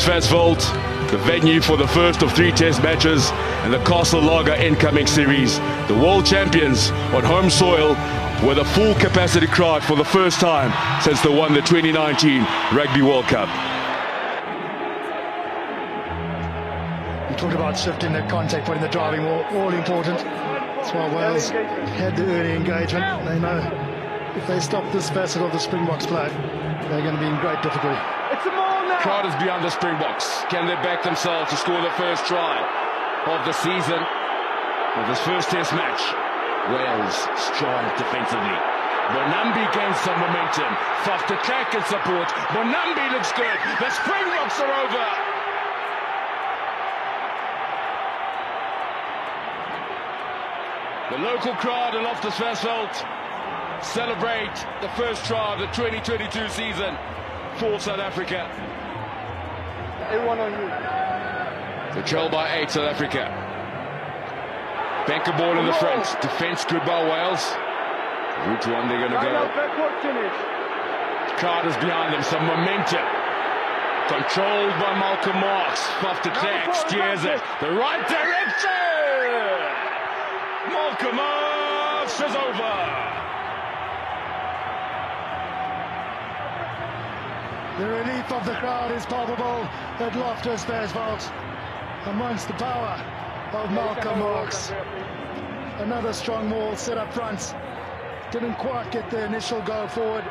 Pieter-Steph, the venue for the first of 3 test matches in the Castle Lager incoming series. The world champions on home soil with a full capacity crowd for the first time since they won the 2019 Rugby World Cup. You talked about shifting the contact, putting the driving all important. That's why Wales had the early engagement. They know if they stop this facet of the Springboks play, they're going to be in great difficulty. It's a ball now. Crowd is beyond the Springboks. Can they back themselves to score the first try of the season of this first test match? Wales strong defensively. Bonambi gains some momentum. Fast attack and support. Bonambi looks good. The Springboks are over. The local crowd in Pieter-Steph celebrate the first try of the 2022 season for South Africa. Everyone on you. The trail by 8, South Africa. Banker ball in the front. Defense good by Wales. Route 1 they're going to go. Backward finish. Crowd is behind them. Some momentum. Controlled by Malcolm Marx. Fast attack. Steers it. The right direction. Malcolm Marx is over. The relief of the crowd is palpable at Pieter-Steph amongst the power of Malcolm Marx. Another strong maul set up front. Didn't quite get the initial go forward.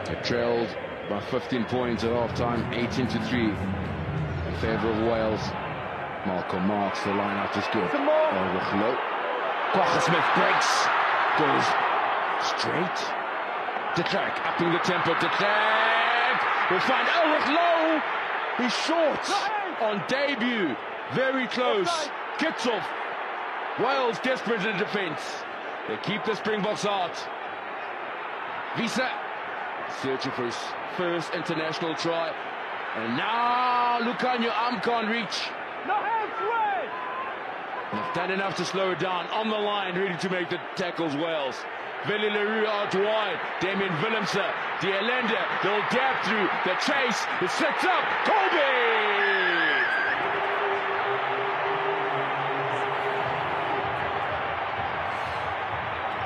They trailed by 15 points at half-time, 18-3 in favour of Wales. Malcolm Marx, the line-out is good. Overflow. Kwagga Smith breaks. Goes straight. De Klerk, upping the tempo. De Klerk will find Ulrich Low. He's short on debut. Very close. Kicks off. Wales desperate in defence. They keep the Springboks out. Visa searching for his first international try. And now Lucanio Am can't reach. No hands, way. They've done enough to slow it down. On the line, ready to make the tackles, Wales. Willie Leroux out wide. Damien Willemse. Dialende. They'll dab through. The chase. It sets up. Colby!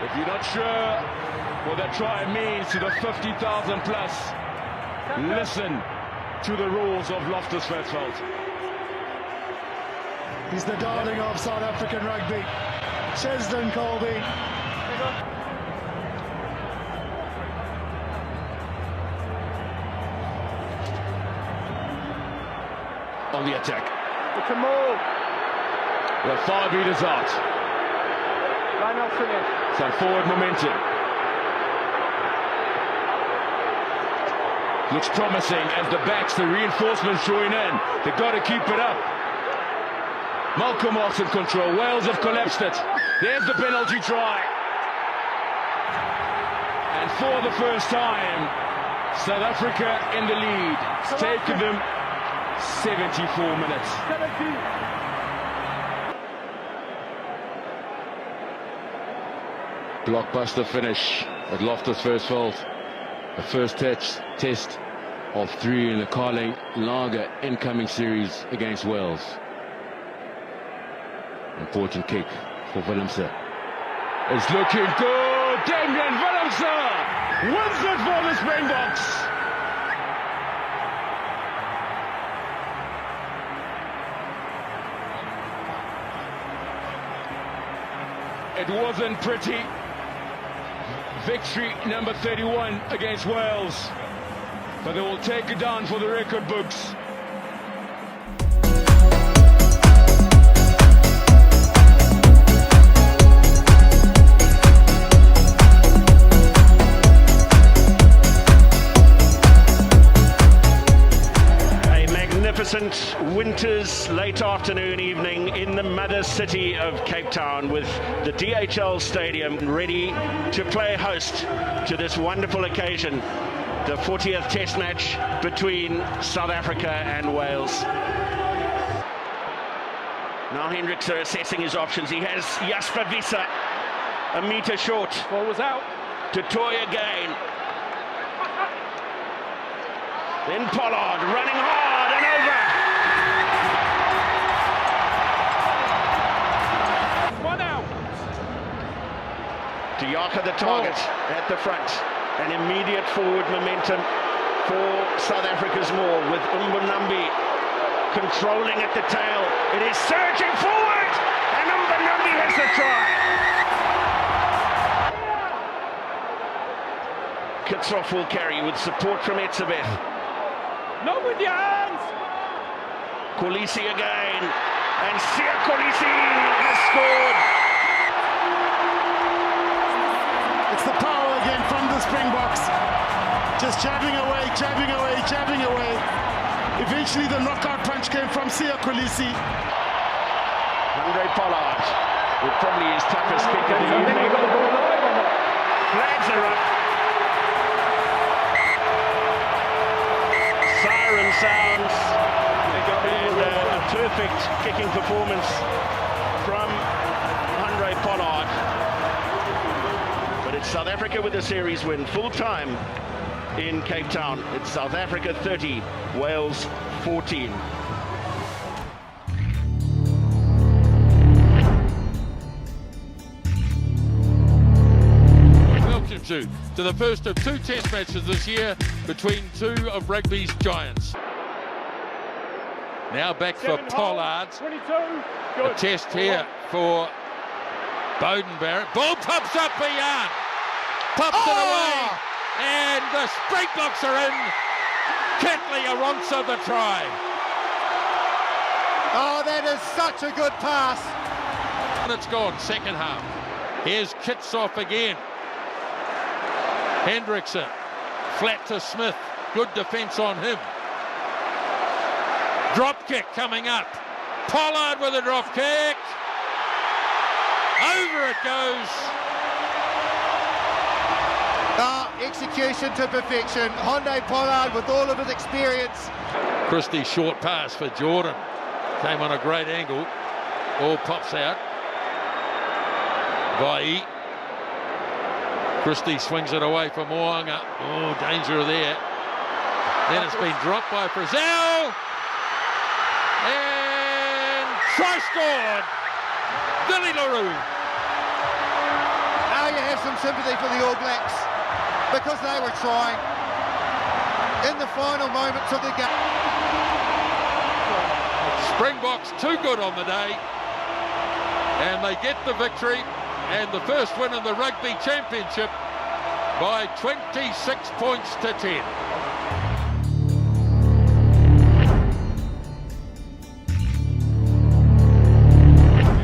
If you're not sure what that try means to the 50,000 plus, listen to the rules of Pieter-Steph. He's the darling of South African rugby. Cheslin Colby. On the attack. It's a move. The 5 meters out. Line out finish. Some forward momentum. Looks promising as the backs, the reinforcements join in. They've got to keep it up. Malcolm Marx in control. Wales have collapsed it. There's the penalty try. And for the first time, South Africa in the lead. It's taken them 74 minutes. 17. Blockbuster finish at Pieter-Steph. The first test of 3 in the Carling Lager incoming series against Wales. Important kick for Willemse. It's looking good. Damien Willemse wins it for the Springboks. It wasn't pretty. Victory number 31 against Wales. But they will take it down for the record books. Magnificent winter's late afternoon evening in the mother city of Cape Town, with the DHL Stadium ready to play host to this wonderful occasion, the 40th test match between South Africa and Wales. Now Hendricks are assessing his options. He has Jasper Visa a metre short. Ball was out. To Toy again. Then Pollard running hard and over. One out. Diaka the target at the front. An immediate forward momentum for South Africa's maul with Mbonambi controlling at the tail. It is surging forward and Mbonambi has the try. Kitsoff will carry with support from Etzebeth. Not with your hands. Kolisi again, and Sia Kolisi has scored. It's the power again from the Springboks. Just jabbing away, jabbing away, jabbing away. Eventually the knockout punch came from Sia Kolisi. Andre Pollard with probably his toughest kick of the evening. Flags are up. Siren sounds, and a perfect kicking performance from Andre Pollard. But it's South Africa with a series win, full time in Cape Town. It's South Africa 30, Wales 14. Welcomes you to the first of 2 test matches this year between 2 of rugby's giants. Now back for Pollard. 22. A test here for Bowden Barrett. Ball pops up for Yarn. Pops it away. And the Springboks are in. Ketley Aronsa the try. Oh, that is such a good pass. And it's gone, second half. Here's Kitsoff again. Hendrickson, flat to Smith. Good defence on him. Drop kick coming up. Pollard with a drop kick. Over it goes. Execution to perfection. Hyundai Pollard with all of his experience. Christie's short pass for Jordan. Came on a great angle. All pops out. Vai. Christie swings it away from Moanga. Oh, danger there. Then it's been dropped by Frizzell. And try scored. Billy LaRue. Now you have some sympathy for the All Blacks because they were trying in the final moments of the game. Springboks too good on the day. And they get the victory and the first win in the Rugby Championship by 26 points to 10.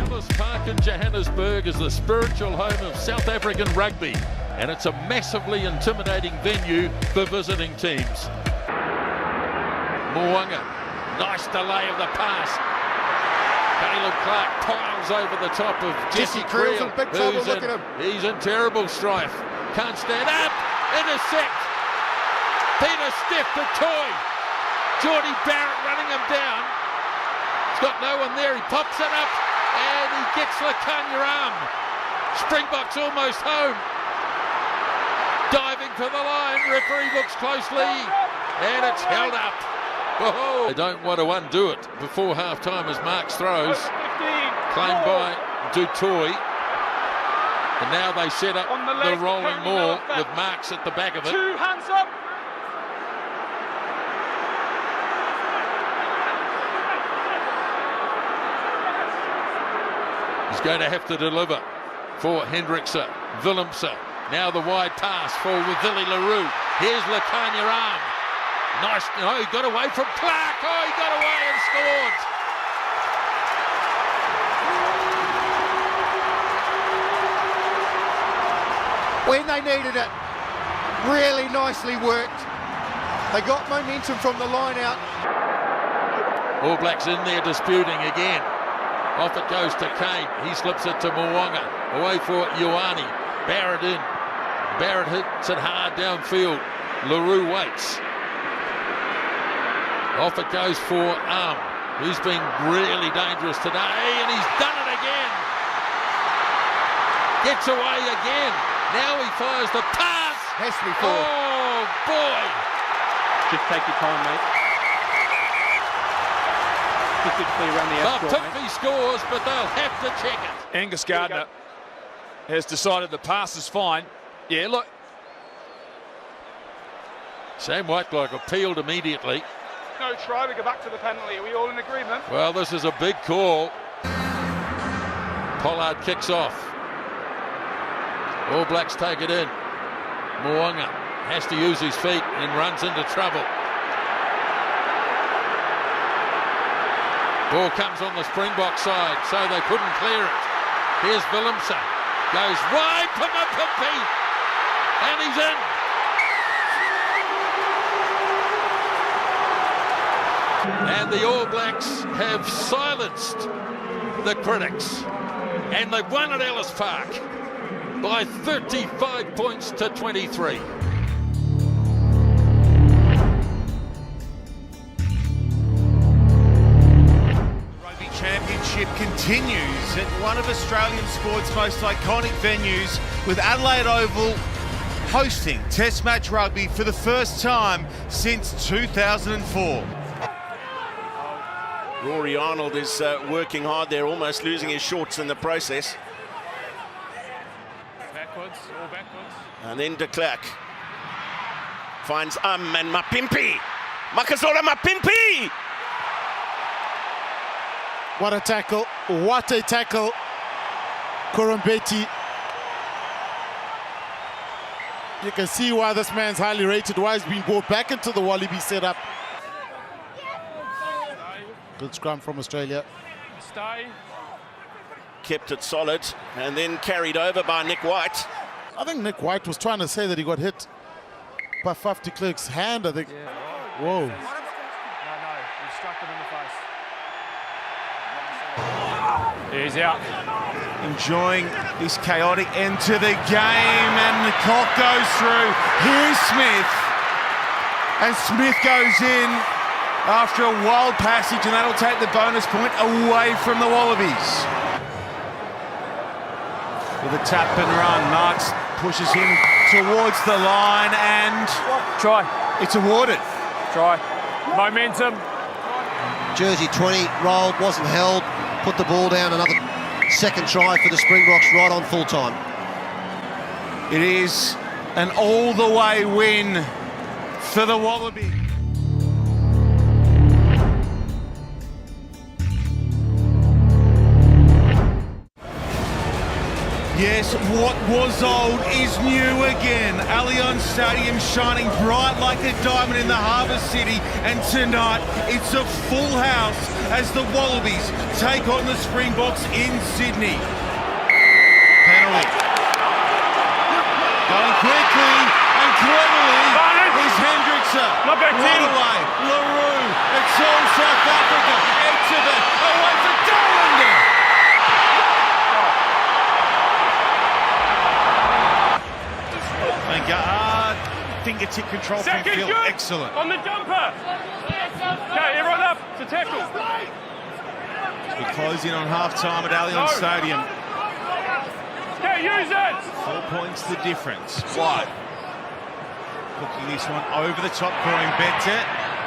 Ellis Park in Johannesburg is the spiritual home of South African rugby, and it's a massively intimidating venue for visiting teams. Moanga, nice delay of the pass. Caleb Clark piles over the top of Jesse Creel, in big trouble. Look at him. He's in terrible strife. Can't stand up. Intercept. Pieter-Steph to Toy. Geordie Barrett running him down. He's got no one there. He pops it up and he gets Lakanya arm. Springboks almost home. Diving for the line. Referee looks closely and it's held up. Oh, they don't want to undo it before half-time as Marks throws. Claimed by Dutoy. And now they set up the rolling maul with Marks at the back of it. 2 hands up. He's going to have to deliver for Hendrickson. Willemse. Now the wide pass for Willie LaRue. Here's Lakanya arm. Nice, no, he got away from Clark. Oh, he got away and scored. When they needed it, really nicely worked. They got momentum from the line out. All Blacks in there disputing again. Off it goes to Kane. He slips it to Moanga. Away for Ioane. Barrett in. Barrett hits it hard downfield. LaRue waits. Off it goes for who's been really dangerous today, and he's done it again. Gets away again. Now he fires the pass. Has to be forward. Oh, boy. Just take your time, mate. Specifically around the outscore, Pickney scores, but they'll have to check it. Angus Gardner has decided the pass is fine. Yeah, look. Sam Whitlock appealed immediately. No try, we go back to the penalty. Are we all in agreement? Well, this is a big call. Pollard kicks off. All Blacks take it in. Mo'unga has to use his feet and runs into trouble. Ball comes on the Springbok side, so they couldn't clear it. Here's Willemse. Goes wide from a Pimpy. And he's in. And the All Blacks have silenced the critics. And they've won at Ellis Park by 35 points to 23. Rugby Championship continues at one of Australian sport's most iconic venues, with Adelaide Oval hosting Test match rugby for the first time since 2004. Rory Arnold is working hard there, almost losing his shorts in the process. Backwards, all backwards. And then de Klerk finds and Mapimpi. Makazola Mapimpi! What a tackle. What a tackle. Korombeti. You can see why this man's highly rated, why he's been brought back into the Wallaby setup. Good scrum from Australia. Stay. Kept it solid and then carried over by Nick White. I think Nick White was trying to say that he got hit by Faf de Klerk's hand, I think. Yeah. Whoa. No, you struck him in the face. He's out. Enjoying this chaotic end to the game, and the clock goes through. Here's Smith, and Smith goes in after a wild passage, and that'll take the bonus point away from the Wallabies. With a tap and run, Marks pushes him towards the line, and Try. it's awarded. Try. Momentum. Jersey 20 rolled, wasn't held, put the ball down. Another second try for the Springboks right on full time. It is an all-the-way win for the Wallabies. Yes, what was old is new again. Allianz Stadium shining bright like a diamond in the harbour city, and tonight it's a full house as the Wallabies take on the Springboks in Sydney. Penalty. Going quickly and cleverly is Hendrickson. Right away, LaRue. It's all South Africa. Exhibit away for Dolander. Fingertip control from Phil, excellent. On the jumper. Okay, everyone up to tackle. We're closing on half-time at Allianz Stadium. Okay, use it. 4 points the difference. White hooking this one over the top, Korombete,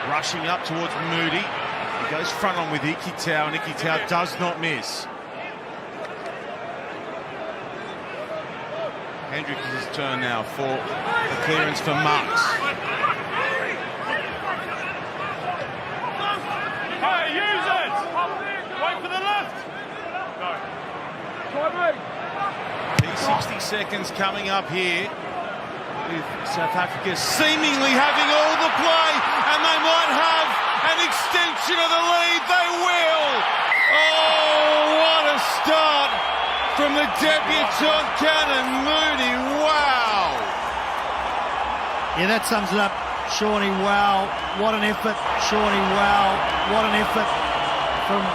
rushing up towards Moody. He goes front on with Ikitau, and Ikitau does not miss. Hendricks' turn now for the clearance for Marks. Hey, use it! Wait for the lift! No. P60 seconds coming up here, with South Africa seemingly having all the play, and they might have an extension of the lead. They will! Oh, what a start from the debutant Cannon Moody. Wow! Yeah, that sums it up. Shawnee, wow, what an effort. Shawnee, wow, what an effort from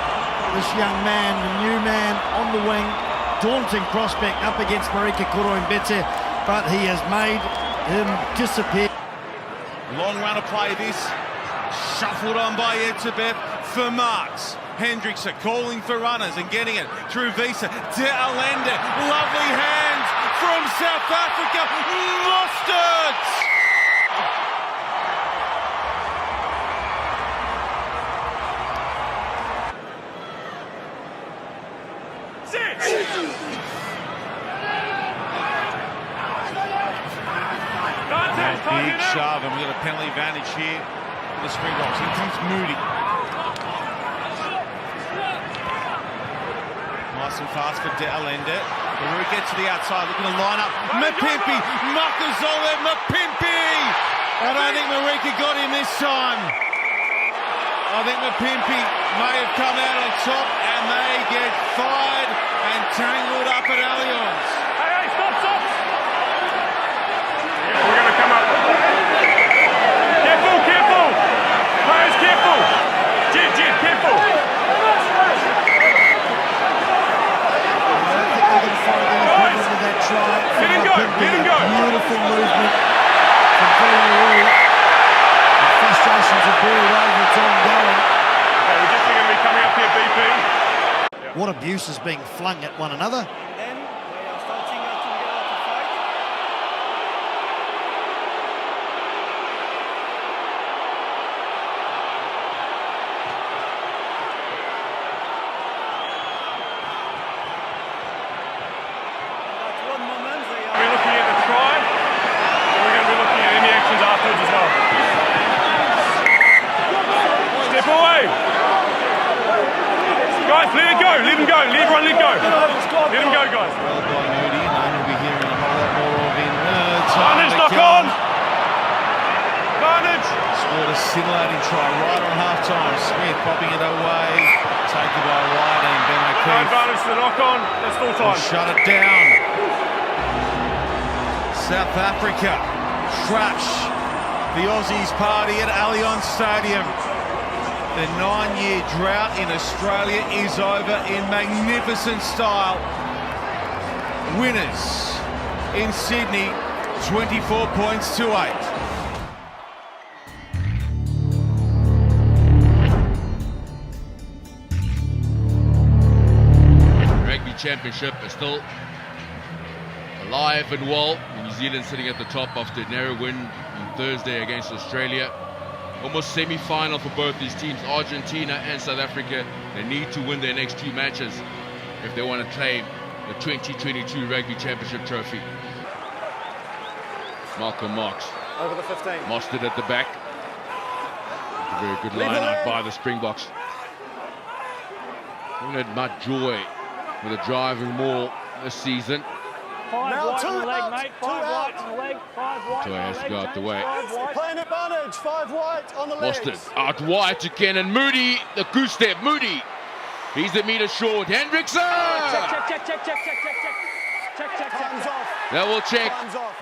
this young man, the new man on the wing. Daunting prospect up against Marika Korombete, but he has made him disappear. Long run of play this. Shuffled on by Etzebeth for Marks. Hendrickson calling for runners and getting it through Visa. De Allende, lovely hands from South Africa. Mostert! Big shove, and we've got a penalty advantage here for the Springboks. Here comes Moody. Nice and fast for De Allende. Where he gets to the outside, looking to line up. Mapimpi, Makazole, Mapimpi! I don't think Marika got him this time. I think Mapimpi may have come out on top, and they get fired and tangled up at Allianz. Hey, stop! We're going to come up. Careful! Players, careful! Jed, careful! I think they're going to find any problem with that try. Let him go! Beautiful movement from Villarreal. The frustrations are brewed over, it's ongoing. Okay, we're definitely going to be coming up here, BP. What abuse is being flung at one another. We're looking at the try, and we're going to be looking at any actions afterwards as well. Step away! Guys, let it go, let him go, let everyone let go. Let him go, guys. Well by Moody, and we'll be hearing a whole lot more of in Barnage, knock on! Barnage! Scored a scintillating try right on half-time. Smith popping it away, taken by White and Ben O'Keefe. Barnage to the knock on, that's full time. Shut it down. South Africa trash the Aussies party at Allianz Stadium. The 9-year drought in Australia is over in magnificent style. Winners in Sydney, 24 points to 8. Rugby Championship is still alive and well. New Zealand sitting at the top after a narrow win on Thursday against Australia. Almost semi-final for both these teams, Argentina and South Africa. They need to win their next 2 matches if they want to claim the 2022 Rugby Championship trophy. Malcolm Marx. Over the 15. Mostert at the back. A very good line out by the Springboks. We've had Matt Joy with a driving maul this season. 5 wide on the leg, mate. 5 wide on the leg. 5 wide Joy has to go out the way. Playing advantage, 5 wide on the legs. Mostert out wide to Ken and Moody. The goose step, Moody. He's a meter short. Hendrickson! Check. Time's off. That will check. Time's off.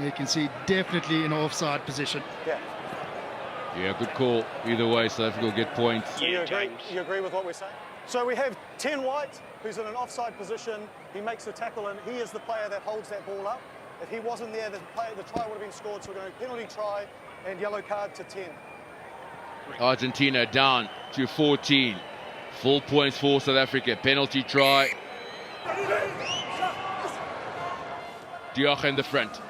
You can see definitely an offside position. Yeah, good call. Either way, South Africa will get points. You agree with what we're saying? So we have 10 White, who's in an offside position. He makes the tackle, and he is the player that holds that ball up. If he wasn't there, the try would have been scored. So we're going to penalty try and yellow card to 10. Argentina down to 14. Full points for South Africa. Penalty try. Diach in the front.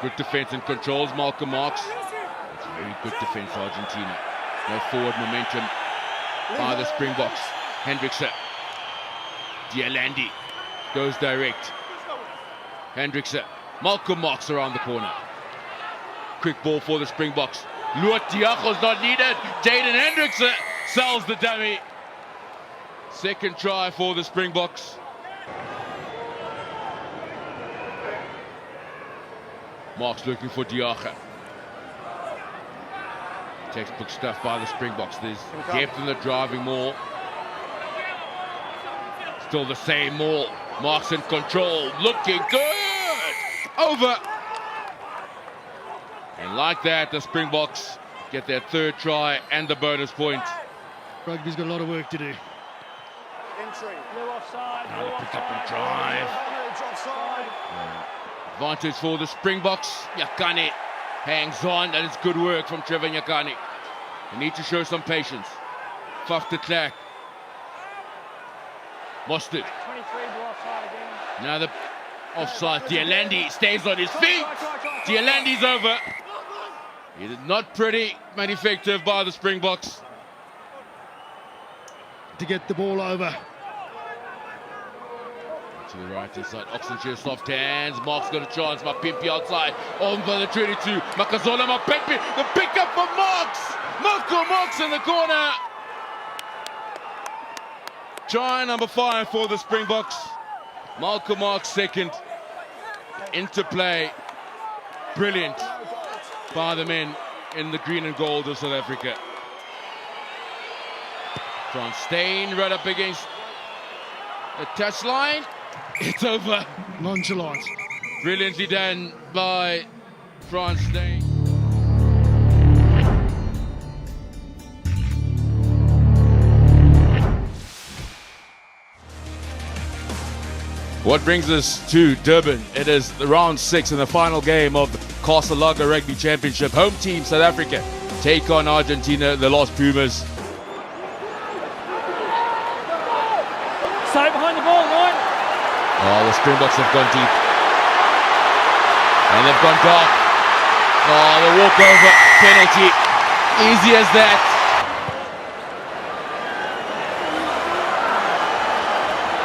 Good defense and controls Malcolm Marx. It's very good defense, Argentina. No forward momentum by the Springboks. Hendrickson. Dialandi goes direct. Hendrickson. Malcolm Marx around the corner. Quick ball for the Springboks. Luat Diacho's not needed. Jaden Hendrickson sells the dummy. Second try for the Springboks. Marx looking for Diacha. Textbook stuff by the Springboks. There's depth in the driving maul. Still the same maul. Marx in control. Looking good. Over. And like that, the Springboks get their third try and the bonus point. Rugby's got a lot of work to do. Entry. Now the pick up and drive. Advantage for the Springboks. Nyakane hangs on. That is good work from Trevor Nyakane. They need to show some patience. Faf de Klerk. Mostert. Now the offside. Dialandi stays on his feet. Dialandi's over. It is not pretty, but effective by the Springboks. to get the ball over. To the right hand side, Oxenshire soft hands. Mark's got a chance. Mapimpi outside. On for the 22. Makazola Mapimpi. The pickup for Marks. Malcolm Marks in the corner. Try number 5 for the Springboks. Malcolm Marks second. Interplay. Brilliant by the men in the green and gold of South Africa. Frans Steyn right up against the touchline. It's over. Nonchalant. Brilliantly done by Frans Steyn. What brings us to Durban? It is the round 6 in the final game of the Castle Lager Rugby Championship. Home team South Africa take on Argentina, the Los Pumas. Stay behind the ball, right? Oh, the Springboks have gone deep. And they've gone dark. Oh, the walkover penalty. Easy as that.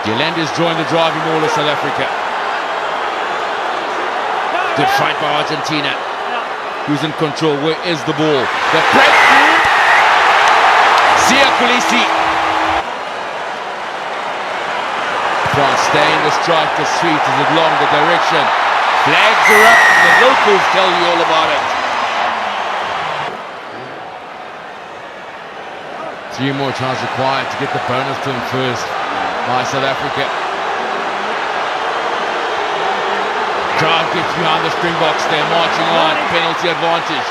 Yolanda's joined the driving ball of South Africa. Good fight by Argentina. Who's in control? Where is the ball? The breakthrough. Sia Kulisi. Frans Steyn, the strike is sweet. Is it long? The direction. Flags are up. The locals tell you all about it. 3 more tries required to get the bonus to him first by South Africa. Crowd gets behind the Springboks. They're marching on. Penalty advantage.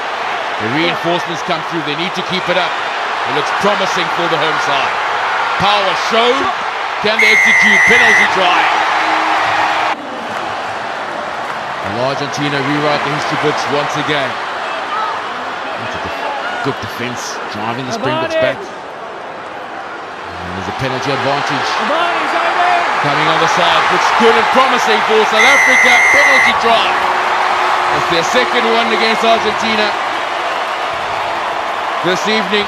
The reinforcements come through. They need to keep it up. It looks promising for the home side. Power shown. Can they execute? Penalty try. And Argentina rewrite the history books once again. That's a good defense, driving the Springboks back. And there's a penalty advantage. Coming on the side, looks good and promising for South Africa. Penalty try. That's their second one against Argentina this evening.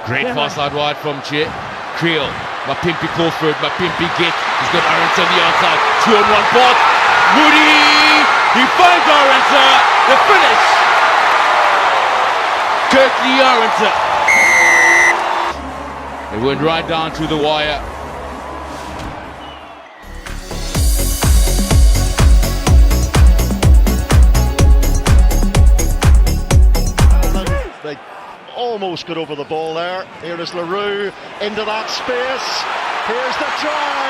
Great fast side wide from Creel. Mapimpi Crawford. Mapimpi get. He's got Arendse on the outside. 2-on-1 ball. Moody. He finds Arendse. The finish. Kirkley Arendse. It went right down to the wire. They almost got over the ball there. Here is LaRue into that space. Here's the try.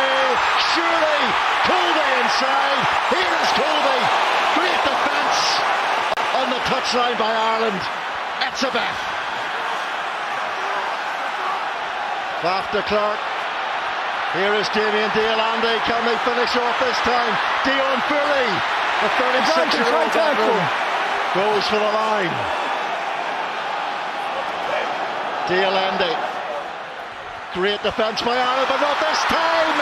Surely Colby inside. Here is Colby. Great defence on the touchline by Ireland. Etzebeth. Back to Clark. Here is Damien Deolande. Can they finish off this time? Dion Furley, the 36-year-old veteran, goes for the line. Deolande. Great defence by Ireland, but not this time.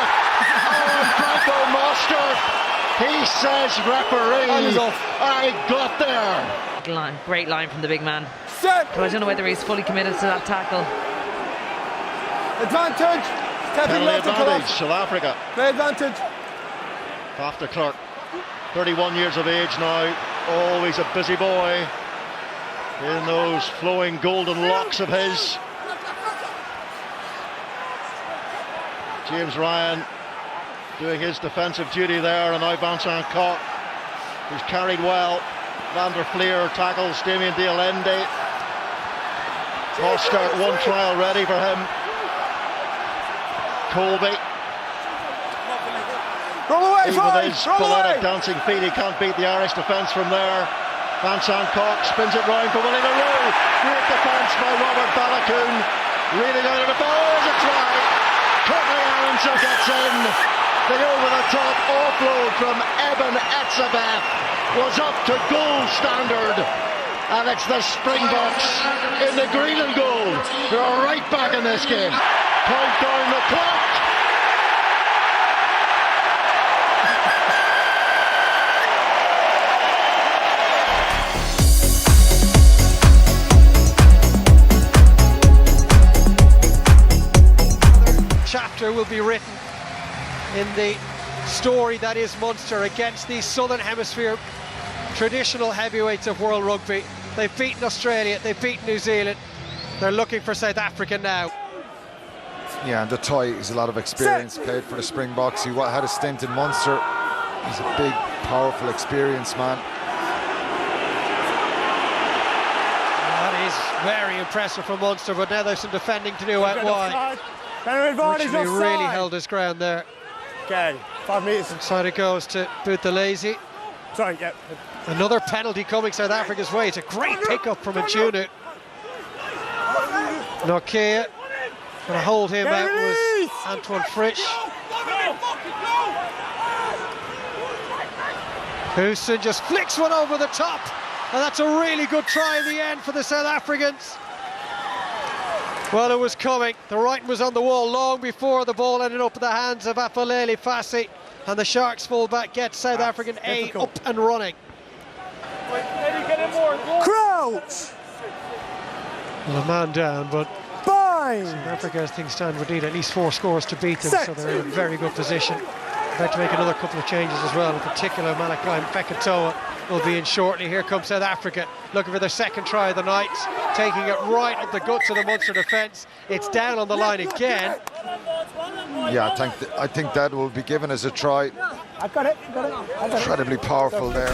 Aaron Franco Mostert. He says, referee, I got there. Great line from the big man. But I don't know whether he's fully committed to that tackle. Advantage. Penalty advantage, South Africa. Play advantage. After Clark, 31 years of age now, always a busy boy in those flowing golden locks of his. James Ryan doing his defensive duty there, and now Vincent Koch, who's carried well. Van der Fleer tackles Damien Deolande. Mostert, one try already for him. Colby. Even with his balletic dancing feet, he can't beat the Irish defence from there. Vincent Koch spins it round for Willie LaRue. Great defence by Robert Balakoon. Reading out of the ball, there's a try. Courtney Arendse gets in. The over-the-top offload from Eben Etzebeth was up to goal standard. And it's the Springboks in the green and gold. They're right back in this game. Point down the clock. be written in the story that is Munster against these Southern Hemisphere traditional heavyweights of World Rugby. They've beaten Australia, they've beaten New Zealand. They're looking for South Africa now. Yeah, and the Toy has a lot of experience, played for the Springboks. He had a stint in Munster. He's a big, powerful, experienced man. That is very impressive from Munster, but now there's some defending to do out wide. He really held his ground there. Okay, 5 metres. Inside it goes to Buthelezi. Sorry, yeah. Another penalty coming South Africa's way. It's a great pickup from Nchunu. Nokia. Going to hold him out was Antoine Frisch. Houston just flicks one over the top, and that's a really good try in the end for the South Africans. Well, it was coming. The writing was on the wall long before the ball ended up in the hands of Afalele Fassi, and the Sharks fullback gets South African A up and running. Crouch! Well, a man down, but Fine. South Africa, as things stand, would need at least 4 scores to beat them, so they're in a very good position. About to make another couple of changes as well, in particular Malachi Fekitoa will be in shortly. Here comes South Africa, looking for their second try of the night, taking it right up the guts of the Munster defence. It's down on the line again. Yeah, I think that will be given as a try. I've got it. Incredibly powerful there.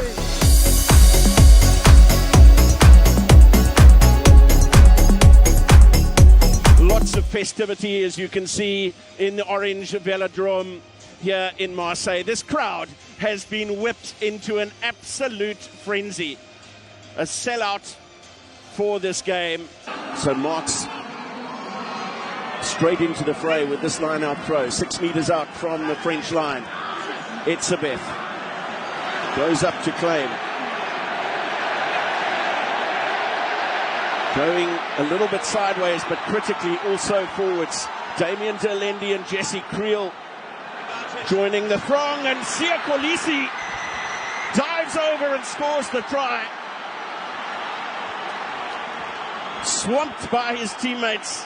Lots of festivity, as you can see, in the orange velodrome here in Marseille. This crowd has been whipped into an absolute frenzy. A sellout for this game. So Marks straight into the fray with this line-out throw. 6 metres out from the French line. Pieter-Steph goes up to claim. Going a little bit sideways, but critically also forwards. Damien Delendi and Jesse Creel joining the throng, and Sia Kolisi dives over and scores the try. Swamped by his teammates.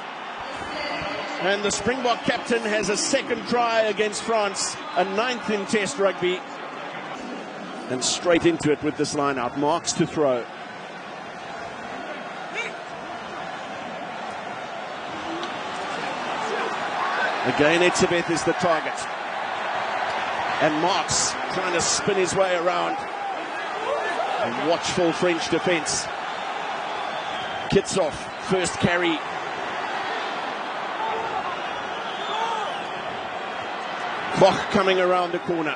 And the Springbok captain has a second try against France, a 9th in Test rugby. And straight into it with this line out. Marks to throw. Again, Etzebeth is the target. And Marks trying to spin his way around. A watchful French defence. Kitsoff, first carry. Koch coming around the corner.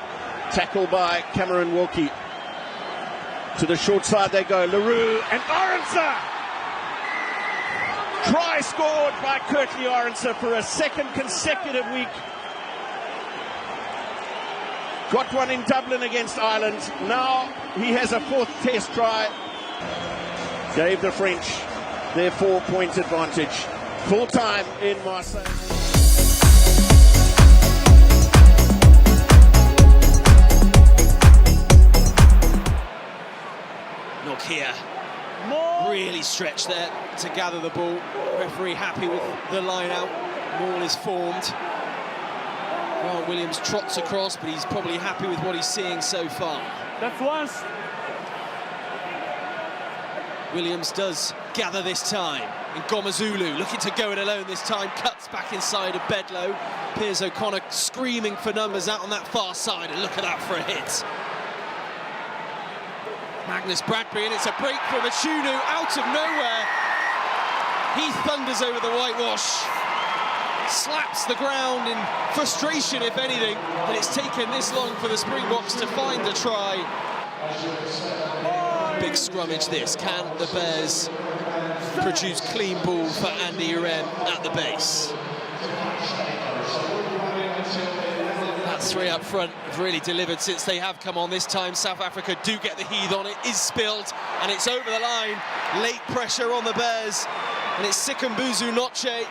Tackle by Cameron Wilkie. To the short side they go. Leroux and Arendse. Try scored by Curtly Arendse for a second consecutive week. Got one in Dublin against Ireland. Now he has a 4th Test try. Gave the French their 4-point advantage. Full time in Marseille. Nokia really stretched there to gather the ball. Referee happy with the line out. Maul is formed. Grant Williams trots across, but he's probably happy with what he's seeing so far. That's once. Williams does gather this time. And Ngomazulu looking to go it alone this time. Cuts back inside of Bedlow. Piers O'Connor screaming for numbers out on that far side. And look at that for a hit. Magnus Bradbury, and it's a break from Nchunu out of nowhere. He thunders over the whitewash. Slaps the ground in frustration, if anything. And it's taken this long for the Springboks to find a try. Big scrummage this. Can the Bears produce clean ball for Andy Uren at the base? That 3 up front have really delivered since they have come on this time. South Africa do get the heave on. It is spilled and it's over the line. Late pressure on the Bears, and it's Sikambuzu Noche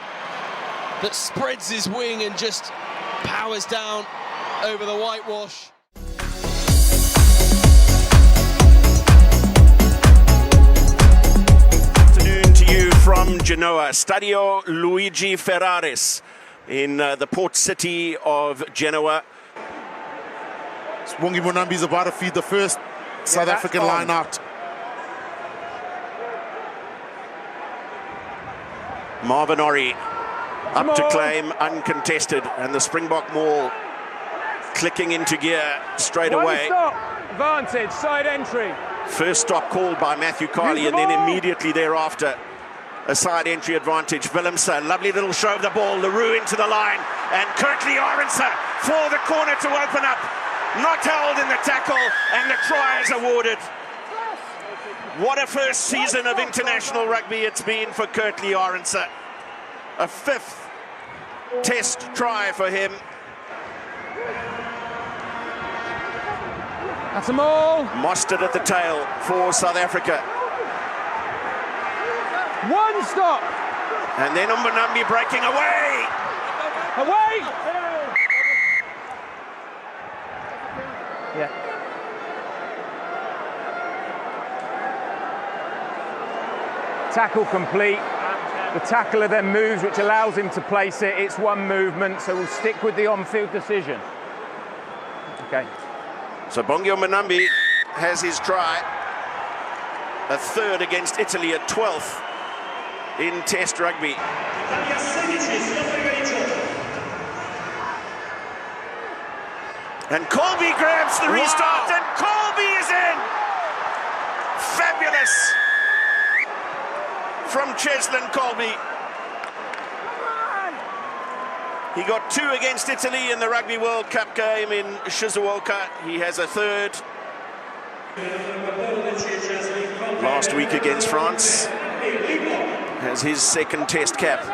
that spreads his wing and just powers down over the whitewash. Afternoon to you from Genoa. Stadio Luigi Ferraris in the port city of Genoa. Wongi Monambi's about to feed the first South African line out. Marvin Orrie up to claim, uncontested, and the Springbok maul clicking into gear straight away. Stop. Advantage, side entry. First stop called by Matthew Carley, and then immediately thereafter a side entry advantage. Willemse, lovely little show of the ball. Leroux into the line, and Curtly Arendse for the corner to open up. Not held in the tackle, and the try is awarded. What a first season of international rugby it's been for Curtly Arendse. A 5th test try for him. That's them all. Mostert at the tail for South Africa. One stop. And then Mbonambi breaking away. Away. Yeah. Tackle complete. The tackler then moves, which allows him to place it. It's one movement, so we'll stick with the on-field decision. Okay. So Bongio Mbonambi has his try. A 3rd against Italy, a 12th in Test rugby. And Colby grabs the restart, and Colby is in! Fabulous from Cheslin Colby. He got 2 against Italy in the Rugby World Cup game in Shizuoka. He has a 3rd last week against France. Has his 2nd test cap.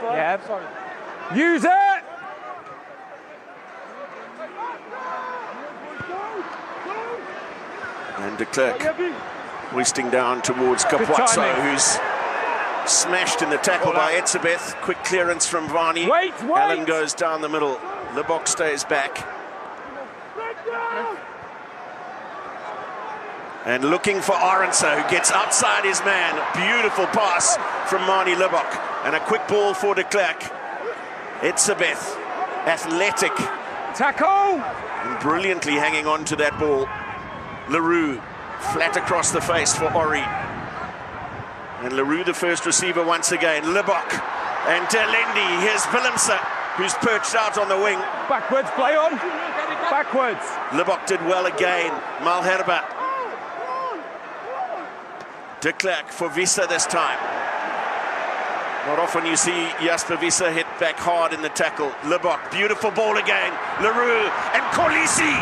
Yeah, sorry. Use it! And de Klerk hoisting down towards Kapwatso, who's smashed in the tackle by Etzebeth. Quick clearance from Varney. Allen goes down the middle. Lebok stays back. And looking for Arendse, who gets outside his man. Beautiful pass from Manie Lebok. And a quick ball for de Klerk. Etzebeth, athletic. Tackle! And brilliantly hanging on to that ball. Leroux, flat across the face for Orrie. And Leroux, the first receiver once again. Lebok and Delendi. Here's Willemse, who's perched out on the wing. Backwards, play on. Backwards. Lebok did well again. Malherbe. De Klerk for Visa this time. Not often you see Jasper Visa hit back hard in the tackle. Lebok, beautiful ball again. Leroux and Kolisi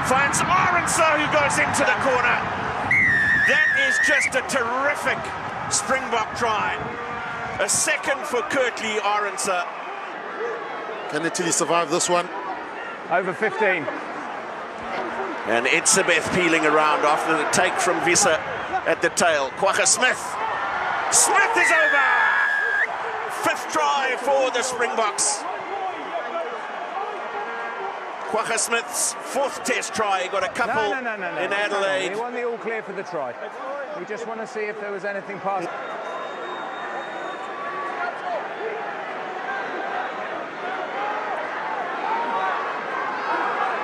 finds Arendse, who goes into the corner. That is just a terrific Springbok try. A 2nd for Curtly Arendse. Can Italy survive this one? Over 15. And Etzebeth peeling around after the take from Visa at the tail. Kwagga Smith. Smith is over! 5th try for the Springboks. Kwagga Smith's 4th test try. He got a couple in Adelaide. He won the all clear for the try. We just want to see if there was anything past.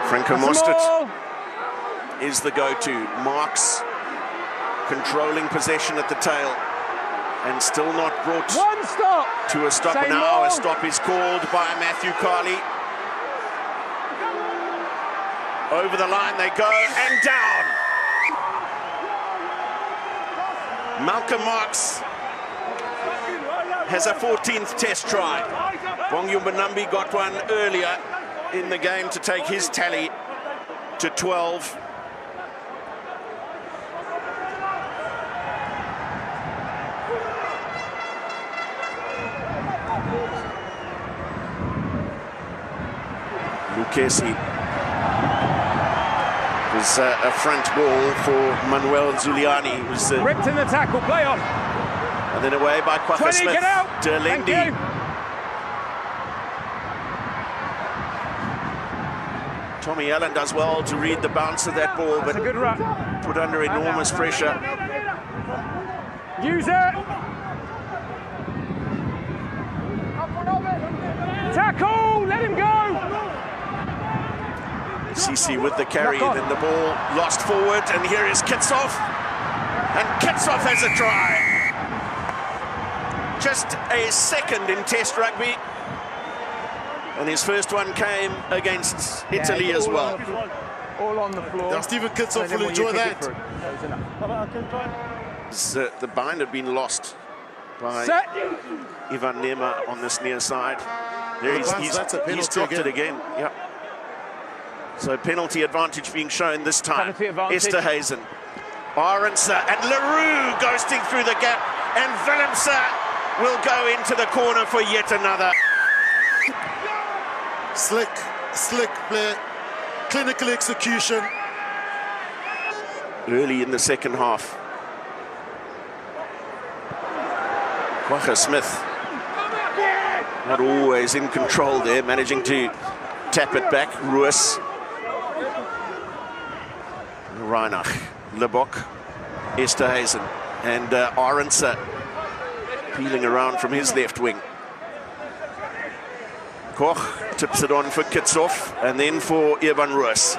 Franco Mostert is the go-to. Marks controlling possession at the tail and still not brought to a stop. And now a stop is called by Matthew Carley. Over the line they go, and down. Malcolm Marks has a 14th test try. Bongio Mbonambi got one earlier in the game to take his tally to 12. Lucchesi was a front ball for Manuel Zuliani. It was ripped in the tackle, play on. And then away by Kwagga Smith. Get out. Delendi. Tommy Allen does well to read the bounce of that ball, but a good run. Put under enormous pressure. Use it. Tackle! Let him go! Cece with the carry, then the ball lost forward, and here is Kitshoff. And Kitshoff has a try. Just a second in Test rugby. And his first one came against Italy as well. All on the floor. Now Stephen Kitshoff will enjoy that. The bind had been lost by Ivan Nema on this near side. There he's dropped it again. Yeah. So penalty advantage being shown this time. Esterhuizen, Arendse, and Leroux ghosting through the gap, and Willemse will go into the corner for yet another. Slick play, clinical execution. Early in the second half. Kwagga Smith, not always in control there, managing to tap it back. Roos, Reinach, Lebok, Esterhuizen, and Arendse peeling around from his left wing. Koch tips it on for Kitshoff, and then for Evan Roos.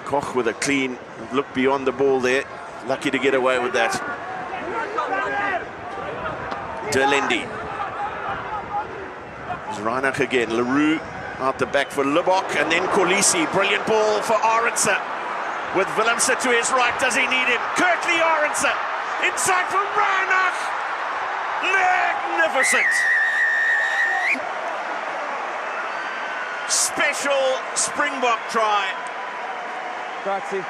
Koch with a clean look beyond the ball there, lucky to get away with that. Delendi. Reinach again, Leroux out the back for Lebok, and then Kolisi, brilliant ball for Arendse. With Willemse to his right, does he need him? Curtly Arendse, inside for Reinach. Magnificent. Special Springbok try. Grazie.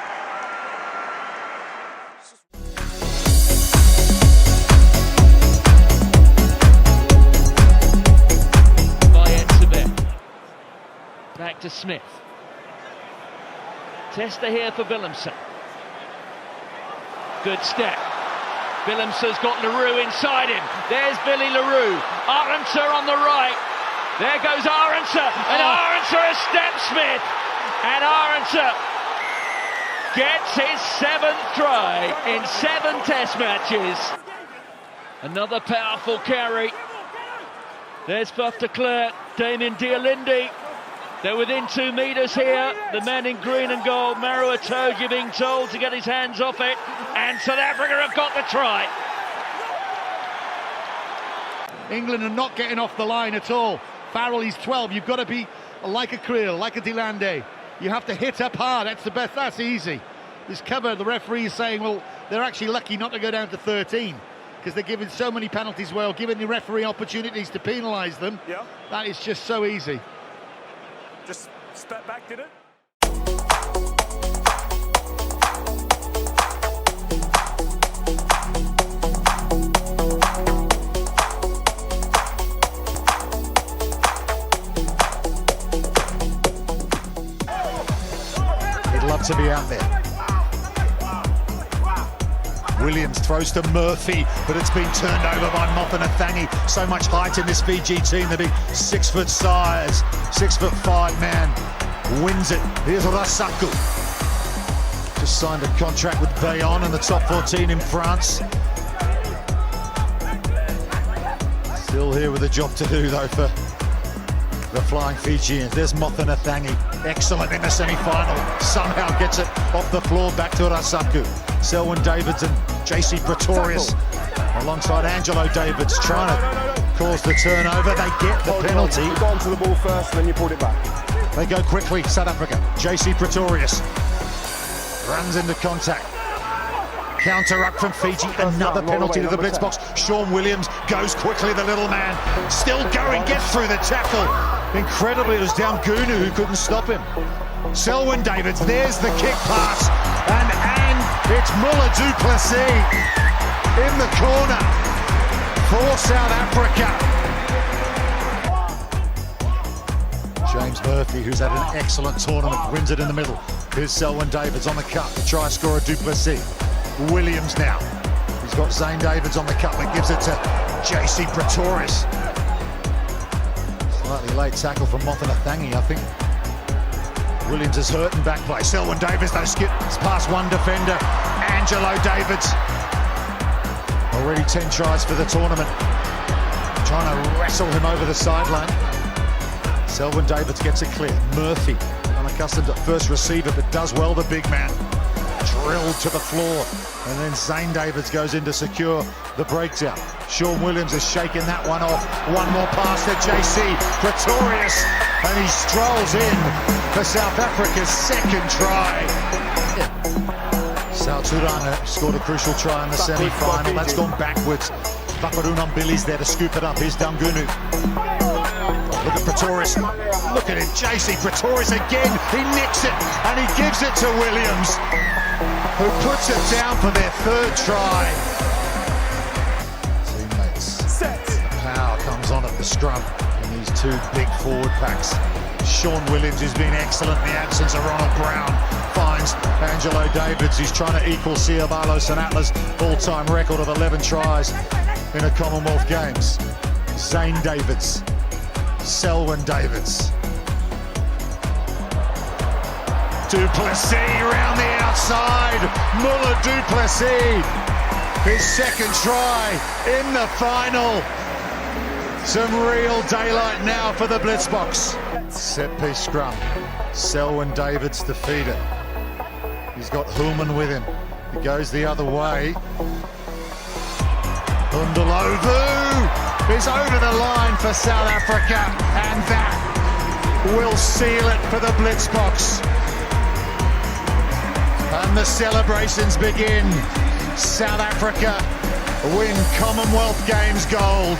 Back to Smith. Tester here for Willemse. Good step. Willemse's got Leroux inside him. There's Billy Leroux. Arendse on the right. There goes Arendse. And Arendse has stepped Smith. And Arendse gets his 7th try in 7 Test matches. Another powerful carry. There's Buff de Klerk, Damien Dialindi. They're within 2 metres here. The men in green and gold, Maro Itoje being told to get his hands off it. And South Africa have got the try. England are not getting off the line at all. Farrell, he's 12. You've got to be like a Creel, like a Delande. You have to hit up hard. That's the best. That's easy. This cover, the referee is saying, well, they're actually lucky not to go down to 13 because they're giving so many penalties, well, giving the referee opportunities to penalise them. Yeah. That is just so easy. Just step back, did it? He'd love to be out there. Williams throws to Murphy, but it's been turned over by Mothanathangi. So much height in this Fiji team. The big 6 foot size, 6'5" man wins it. Here's Rasaku. Just signed a contract with Bayonne in the top 14 in France. Still here with a job to do though for the Flying Fijians. There's Mothanathangi, excellent in the semi-final. Somehow gets it off the floor back to Rasaku. Selwyn Davids and JC Pretorius alongside Angelo Davids trying to cause the turnover. They get the penalty. You got onto the ball first and then you pulled it back. They go quickly, South Africa. JC Pretorius runs into contact. Counter up from Fiji, another penalty to the blitz box. Sean Williams goes quickly, the little man. Still going, gets through the tackle. Incredibly, it was Damgunu who couldn't stop him. Selwyn Davids, there's the kick pass. And it's Muller du Plessis in the corner for South Africa. James Murphy, who's had an excellent tournament, wins it in the middle. Here's Selwyn Davids on the cut, try scorer du Plessis. Williams now. He's got Zane Davids on the cut, but gives it to JC Pretorius. Slightly late tackle from Mothanathangi, I think. Williams is hurt in back play. Selwyn Davids, though, skips past one defender. Angelo Davids. Already 10 tries for the tournament. trying to wrestle him over the sideline. Selwyn Davids gets it clear. Murphy, unaccustomed at first receiver, but does well, the big man. Drilled to the floor, and then Zane Davids goes in to secure the breakdown. Sean Williams has shaken that one off. One more pass to JC Pretorius, and he strolls in for South Africa's second try. South Sudan scored a crucial try in the semi-final. That's gone backwards. Vakarunam Billy's there to scoop it up. Here's Dangunu. Look at Pretorius. Look at him. JC Pretorius again. He nicks it, and he gives it to Williams, who puts it down for their third try. Teammates. The power comes on at the scrum in these two big forward packs. Sean Williams has been excellent in the absence of Ronald Brown. Finds Angelo Davids, who's trying to equal Siabalo Sanatla's all-time record of 11 tries in a Commonwealth Games. Zane Davids. Selwyn Davids. Duplessis round the outside. Muller Duplessis. His second try in the final. Some real daylight now for the Blitzboks. Set piece scrum. Selwyn Davids to feed it. He's got Hulman with him. He goes the other way. Undalovu is over the line for South Africa, and that will seal it for the Blitzboks. And the celebrations begin. South Africa win Commonwealth Games gold.